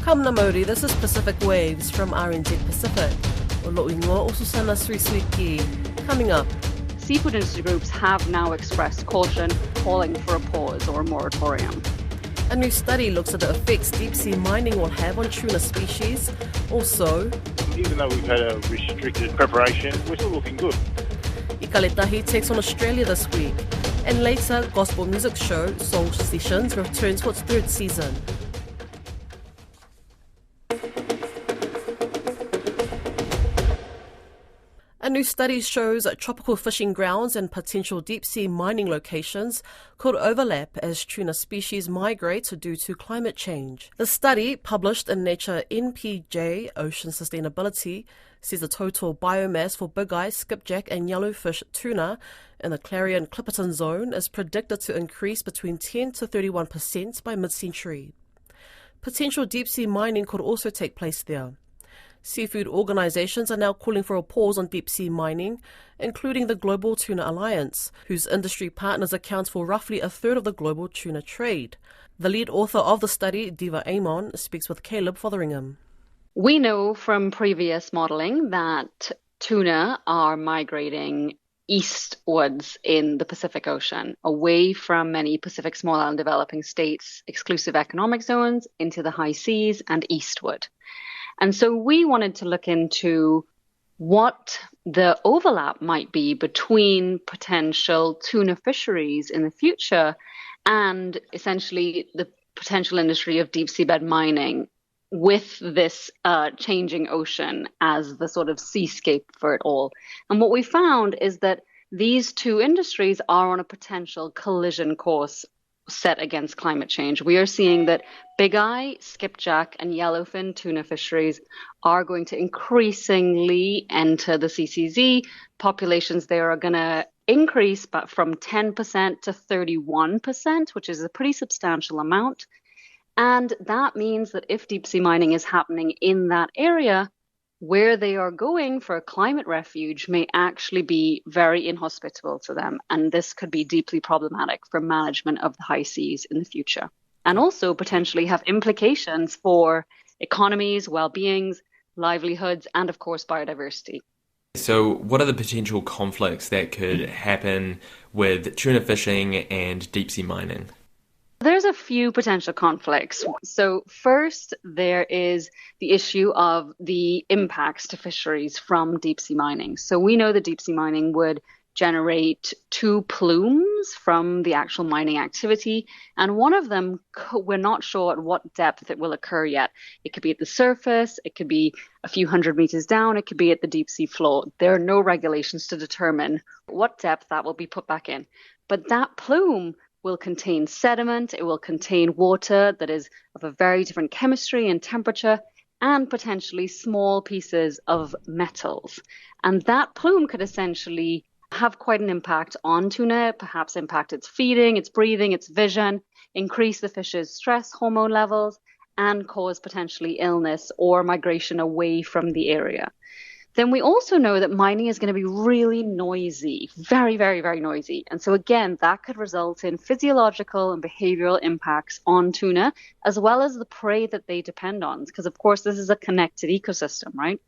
Kamna Mori, this is Pacific Waves from RNZ Pacific. Olo'ingo ususana Sri Coming up. Seafood industry groups have now expressed caution, calling for a pause or a moratorium. A new study looks at the effects deep-sea mining will have on tuna species. Also, even though we've had a restricted preparation, we're still looking good. Ikale Tahi takes on Australia this week. And later, gospel music show Soul Sessions returns for its third season. A new study shows that tropical fishing grounds and potential deep-sea mining locations could overlap as tuna species migrate due to climate change. The study, published in Nature NPJ Ocean Sustainability, says the total biomass for big-eye, skipjack and yellowfish tuna in the Clarion-Clipperton zone is predicted to increase between 10 to 31% by mid-century. Potential deep-sea mining could also take place there. Seafood organisations are now calling for a pause on deep-sea mining, including the Global Tuna Alliance, whose industry partners account for roughly a third of the global tuna trade. The lead author of the study, Diva Amon, speaks with Caleb Fotheringham. We know from previous modelling that tuna are migrating eastwards in the Pacific Ocean, away from many Pacific small island developing states' exclusive economic zones into the high seas and eastward. And so we wanted to look into what the overlap might be between potential tuna fisheries in the future and essentially the potential industry of deep seabed mining with this changing ocean as the sort of seascape for it all. And what we found is that these two industries are on a potential collision course set against climate change. We are seeing that big eye, skipjack and yellowfin tuna fisheries are going to increasingly enter the CCZ. Populations there are going to increase but from 10% to 31%, which is a pretty substantial amount. And that means that if deep sea mining is happening in that area, where they are going for a climate refuge may actually be very inhospitable to them. And this could be deeply problematic for management of the high seas in the future. And also potentially have implications for economies, well-beings, livelihoods, and of course, biodiversity. So what are the potential conflicts that could happen with tuna fishing and deep sea mining? There's a few potential conflicts. So first, there is the issue of the impacts to fisheries from deep sea mining. So we know that deep sea mining would generate two plumes from the actual mining activity. And one of them, we're not sure at what depth it will occur yet. It could be at the surface, it could be a few hundred meters down, it could be at the deep sea floor. There are no regulations to determine what depth that will be put back in. But that plume will contain sediment, it will contain water that is of a very different chemistry and temperature, and potentially small pieces of metals. And that plume could essentially have quite an impact on tuna, perhaps impact its feeding, its breathing, its vision, increase the fish's stress hormone levels, and cause potentially illness or migration away from the area. Then we also know that mining is going to be really noisy, very, very, very noisy. And so again, that could result in physiological and behavioral impacts on tuna, as well as the prey that they depend on, because of course this is a connected ecosystem, right?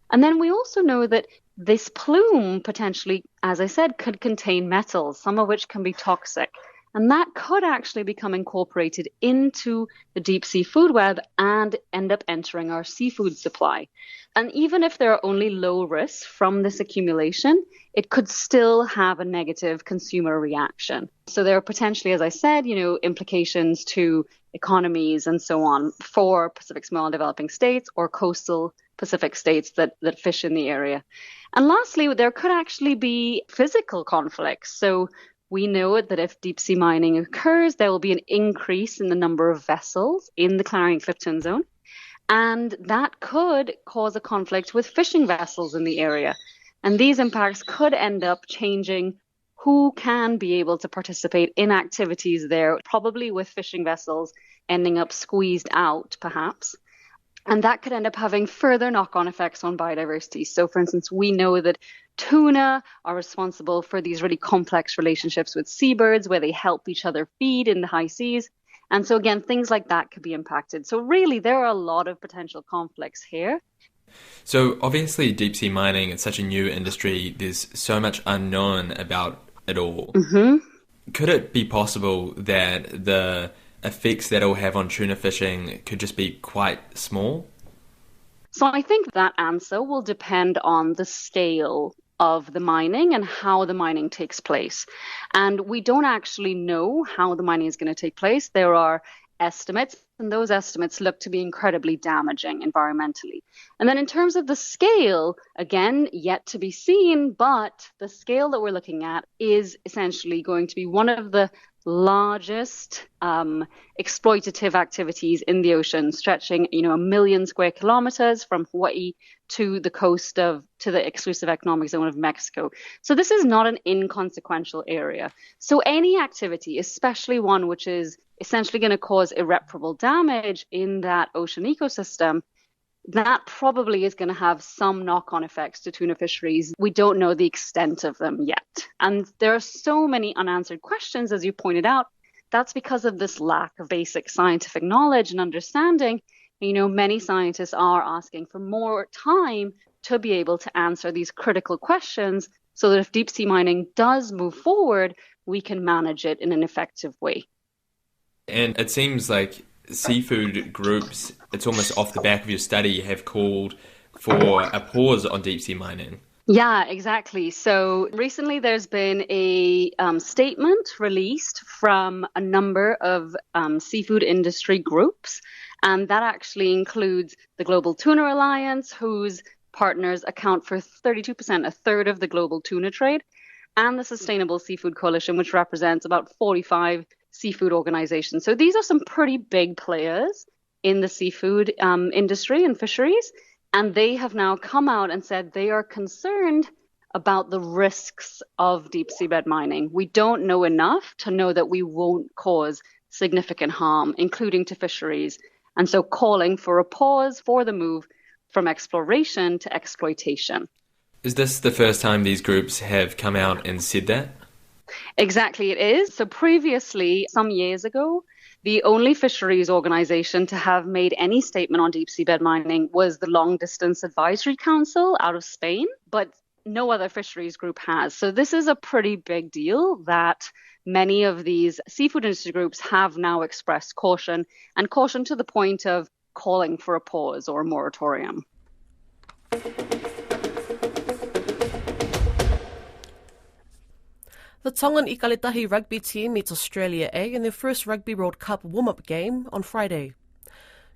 And then we also know that this plume potentially, as I said, could contain metals, some of which can be toxic. And that could actually become incorporated into the deep sea food web and end up entering our seafood supply. And even if there are only low risks from this accumulation, it could still have a negative consumer reaction. So there are potentially, as I said, implications to economies and so on for Pacific small and developing states or coastal Pacific states that fish in the area. And lastly, there could actually be physical conflicts. So we know that if deep sea mining occurs, there will be an increase in the number of vessels in the Clarion-Clipperton zone. And that could cause a conflict with fishing vessels in the area. And these impacts could end up changing who can be able to participate in activities there, probably with fishing vessels ending up squeezed out, perhaps. And that could end up having further knock-on effects on biodiversity. So, for instance, we know that tuna are responsible for these really complex relationships with seabirds where they help each other feed in the high seas. And so again, things like that could be impacted. So really, there are a lot of potential conflicts here. So obviously deep sea mining is such a new industry. There's so much unknown about it all. Mm-hmm. Could it be possible that the effects that it'll have on tuna fishing could just be quite small? So I think that answer will depend on the scale of the mining and how the mining takes place. And we don't actually know how the mining is going to take place. There are estimates, and those estimates look to be incredibly damaging environmentally. And then in terms of the scale, again, yet to be seen, but the scale that we're looking at is essentially going to be one of the largest exploitative activities in the ocean, stretching 1 million square kilometers from Hawaii to the coast to the exclusive economic zone of Mexico. So this is not an inconsequential area. So any activity, especially one which is essentially going to cause irreparable damage in that ocean ecosystem, that probably is going to have some knock-on effects to tuna fisheries. We don't know the extent of them yet. And there are so many unanswered questions, as you pointed out. That's because of this lack of basic scientific knowledge and understanding. Many scientists are asking for more time to be able to answer these critical questions so that if deep sea mining does move forward, we can manage it in an effective way. And it seems like seafood groups, it's almost off the back of your study, have called for a pause on deep sea mining. Yeah, exactly. So recently there's been a statement released from a number of seafood industry groups, and that actually includes the Global Tuna Alliance, whose partners account for 32%, a third of the global tuna trade, and the Sustainable Seafood Coalition, which represents about 45 seafood organizations. So these are some pretty big players in the seafood industry and fisheries. And they have now come out and said they are concerned about the risks of deep seabed mining. We don't know enough to know that we won't cause significant harm, including to fisheries. And so calling for a pause for the move from exploration to exploitation. Is this the first time these groups have come out and said that? Exactly, it is. So previously, some years ago, the only fisheries organization to have made any statement on deep seabed mining was the Long Distance Advisory Council out of Spain, but no other fisheries group has. So this is a pretty big deal that many of these seafood industry groups have now expressed caution, and caution to the point of calling for a pause or a moratorium. The Tongan Ikale Tahi rugby team meets Australia A in their first Rugby World Cup warm-up game on Friday.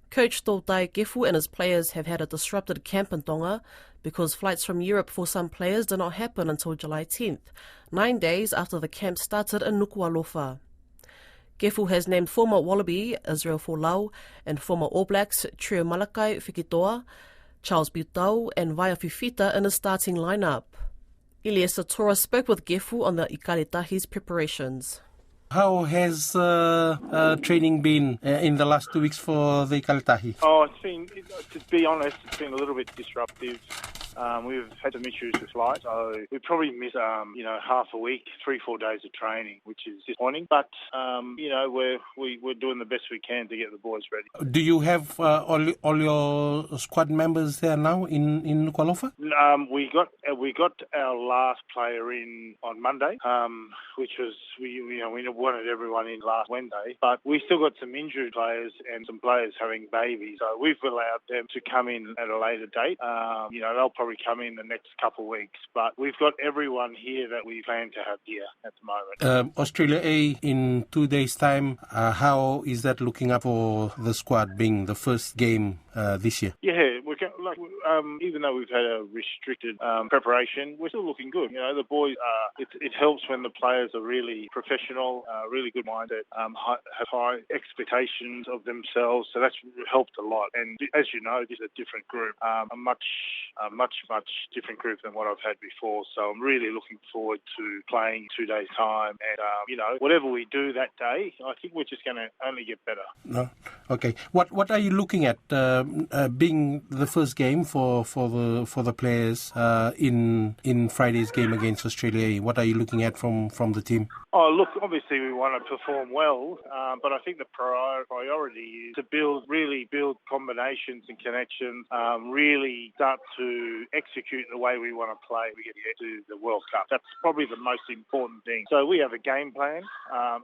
Coach Tautai Gefu and his players have had a disrupted camp in Tonga because flights from Europe for some players did not happen until July 10th, 9 days after the camp started in Nuku'alofa. Gefu has named former Wallaby Israel Folau and former All Blacks Trio Malakai Fikitoa, Charles Butau and Vaea Fifita in the starting lineup. Elias Satora spoke with Gefu on the Ikale Tahi's preparations. How has training been in the last 2 weeks for the Ikale Tahi? To be honest, it's been a little bit disruptive. We've had some issues with flights, so we probably missed, half a week, 3-4 days of training, which is disappointing. But, we're doing the best we can to get the boys ready. Do you have all your squad members there now in Nuku'alofa? We got our last player in on Monday, which was we wanted everyone in last Wednesday, but we still got some injured players and some players having babies, so we've allowed them to come in at a later date. They'll probably come in the next couple of weeks, but we've got everyone here that we plan to have here at the moment. Australia A in 2 days' time. How is that looking up for the squad being the first game this year? Yeah, even though we've had a restricted preparation, we're still looking good. The boys, it helps when the players are really professional, really good minded, have high expectations of themselves. So that's helped a lot. And as you know, this is a different group, a much different group than what I've had before. So I'm really looking forward to playing 2 days' time. And, whatever we do that day, I think we're just going to only get better. No? Okay. What are you looking at being the first game for the players in Friday's game against Australia? What are you looking at from the team? Oh, look, obviously we want to perform well, but I think the priority is to really build combinations and connections, really start to execute the way we want to play. We get to the World Cup. That's probably the most important thing. So we have a game plan,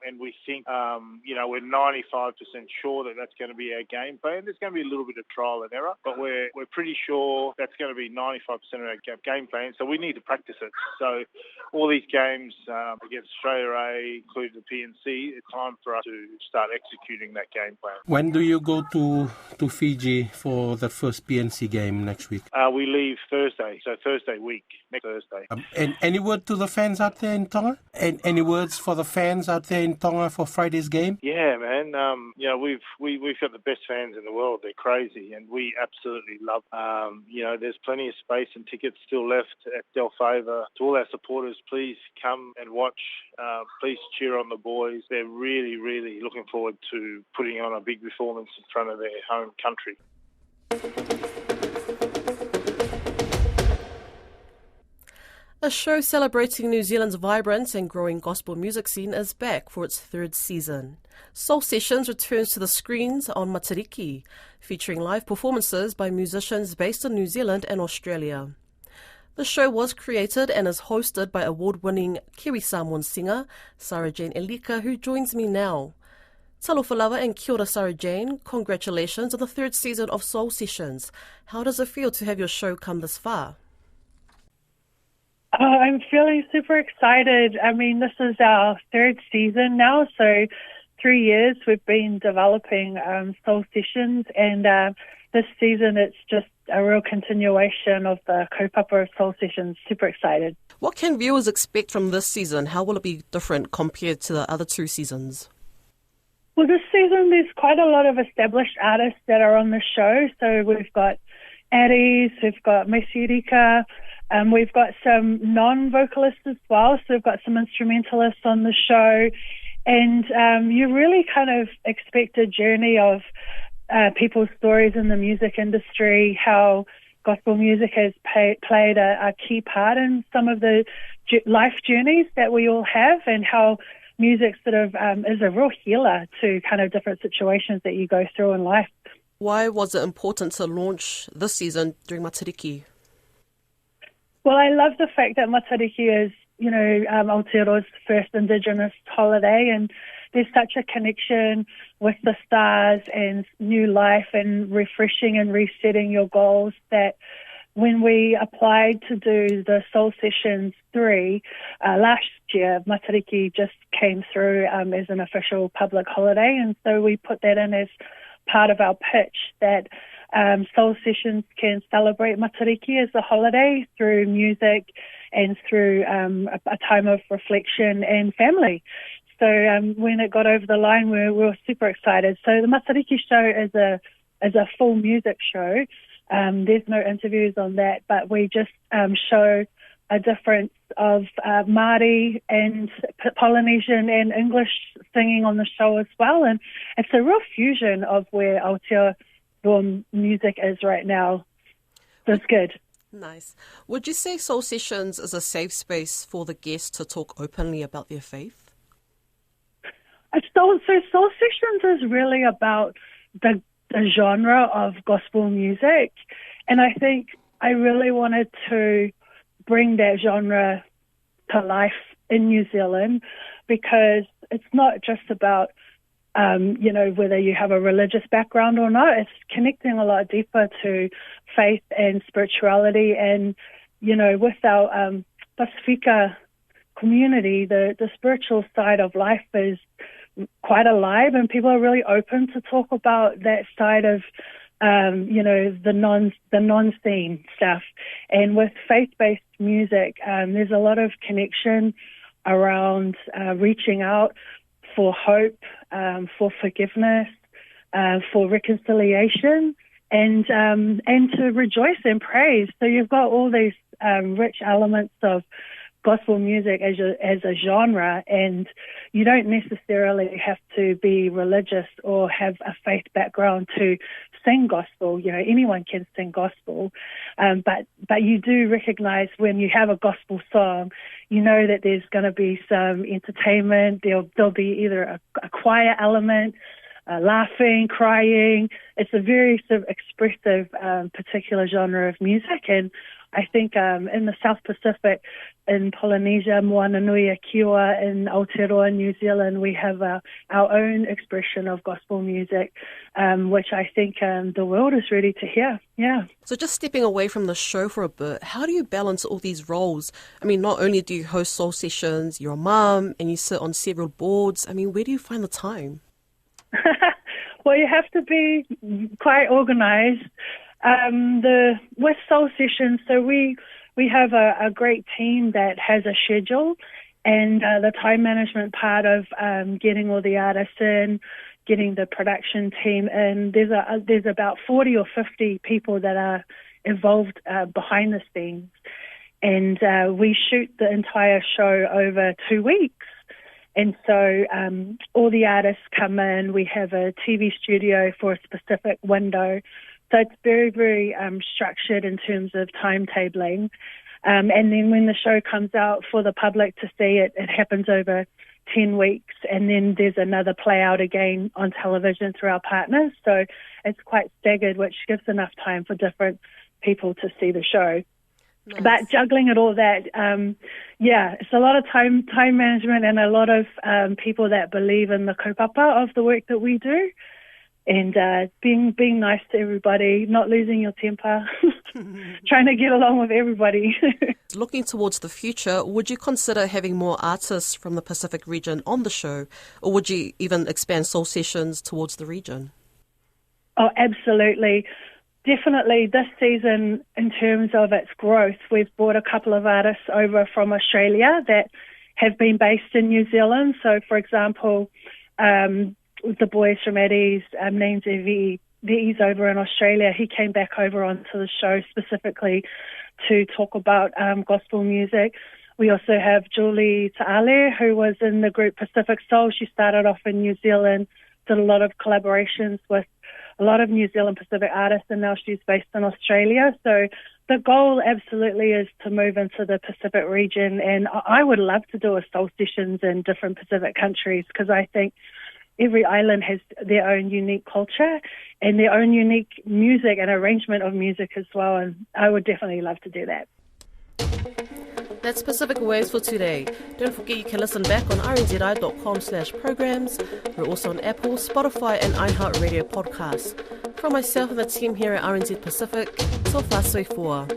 and we think, we're 95% sure that that's going to be our game plan. There's going to be a little bit of trial and error, but we're pretty sure that's going to be 95% of our game plan. So we need to practice it. So all these games against Australia, including the PNC, it's time for us to start executing that game plan. When do you go to Fiji for the first PNC game next week? We leave Thursday, so Thursday week, next Thursday. And any word to the fans out there in Tonga? And any words for the fans out there in Tonga for Friday's game? Yeah, man. We've got the best fans in the world. They're crazy, and we absolutely love. There's plenty of space and tickets still left at Del Favour. To all our supporters, please come and watch. Please cheer on the boys. They're really, really looking forward to putting on a big performance in front of their home country. A show celebrating New Zealand's vibrant and growing gospel music scene is back for its third season. Soul Sessions returns to the screens on Matariki, featuring live performances by musicians based in New Zealand and Australia. The show was created and is hosted by award-winning Kiwi Samoan singer Sarah Jane Elika, who joins me now. Talofa lava and kia ora, Sarah Jane. Congratulations on the third season of Soul Sessions. How does it feel to have your show come this far? I'm feeling super excited. I mean, this is our third season now, so 3 years we've been developing Soul Sessions, and this season it's just a real continuation of the kaupapa of Soul Sessions. Super excited. What can viewers expect from this season? How will it be different compared to the other two seasons? Well, this season there's quite a lot of established artists that are on the show. So we've got Aries, we've got Mesirika, we've got some non-vocalists as well. So we've got some instrumentalists on the show. And you really kind of expect a journey of people's stories in the music industry, how gospel music has played a key part in some of the life journeys that we all have, and how music sort of is a real healer to kind of different situations that you go through in life. Why was it important to launch this season during Matariki? Well, I love the fact that Matariki is, Aotearoa's first Indigenous holiday, and there's such a connection with the stars and new life and refreshing and resetting your goals that when we applied to do the Soul Sessions 3 last year, Matariki just came through as an official public holiday, and so we put that in as part of our pitch that Soul Sessions can celebrate Matariki as a holiday through music and through a time of reflection and family. So when it got over the line, we were super excited. So the Matariki show is a full music show. There's no interviews on that, but we just show a difference of Māori and Polynesian and English singing on the show as well. And it's a real fusion of where Aotearoa music is right now. So it's good. Nice. Would you say Soul Sessions is a safe space for the guests to talk openly about their faith? So Soul Sessions is really about the genre of gospel music, and I think I really wanted to bring that genre to life in New Zealand, because it's not just about whether you have a religious background or not. It's connecting a lot deeper to faith and spirituality, and with our Pasifika community, the spiritual side of life is quite alive, and people are really open to talk about that side of the non-scene stuff. And with faith-based music, there's a lot of connection around reaching out for hope, for forgiveness, for reconciliation, and to rejoice and praise. So you've got all these rich elements of gospel music as a genre, and you don't necessarily have to be religious or have a faith background to sing gospel. You know, anyone can sing gospel, but you do recognize when you have a gospel song, you know that there's going to be some entertainment. There'll be either a choir element, laughing, crying. It's a very sort of expressive particular genre of music, and I think in the South Pacific, in Polynesia, Moana Nui a Kiwa, in Aotearoa, New Zealand, we have our own expression of gospel music, which I think the world is ready to hear. Yeah. So just stepping away from the show for a bit, how do you balance all these roles? I mean, not only do you host soul sessions, you're a mum, and you sit on several boards. I mean, where do you find the time? Well, you have to be quite organised. With soul sessions, so we have a great team that has a schedule, and the time management part of getting all the artists in, getting the production team in. There's about 40 or 50 people that are involved behind the scenes, and we shoot the entire show over 2 weeks. And so all the artists come in. We have a TV studio for a specific window. So it's very, very structured in terms of timetabling. And then when the show comes out for the public to see, it happens over 10 weeks. And then there's another play out again on television through our partners. So it's quite staggered, which gives enough time for different people to see the show. Nice. But juggling it all that, it's a lot of time management and a lot of people that believe in the kaupapa of the work that we do. And being nice to everybody, not losing your temper, trying to get along with everybody. Looking towards the future, would you consider having more artists from the Pacific region on the show, or would you even expand soul sessions towards the region? Oh, absolutely. Definitely this season, in terms of its growth, we've brought a couple of artists over from Australia that have been based in New Zealand. So, for example, the boys from Eddie's, named Ve's over in Australia. He came back over onto the show specifically to talk about gospel music. We also have Julie Ta'ale, who was in the group Pacific Soul. She started off in New Zealand, did a lot of collaborations with a lot of New Zealand Pacific artists, and now she's based in Australia. So the goal absolutely is to move into the Pacific region, and I would love to do a soul sessions in different Pacific countries, because I think every island has their own unique culture and their own unique music and arrangement of music as well, and I would definitely love to do that. That's Pacific Waves for today. Don't forget you can listen back on rnzi.com/programs. We're also on Apple, Spotify and iHeartRadio podcasts. From myself and the team here at RNZ Pacific, so far so far.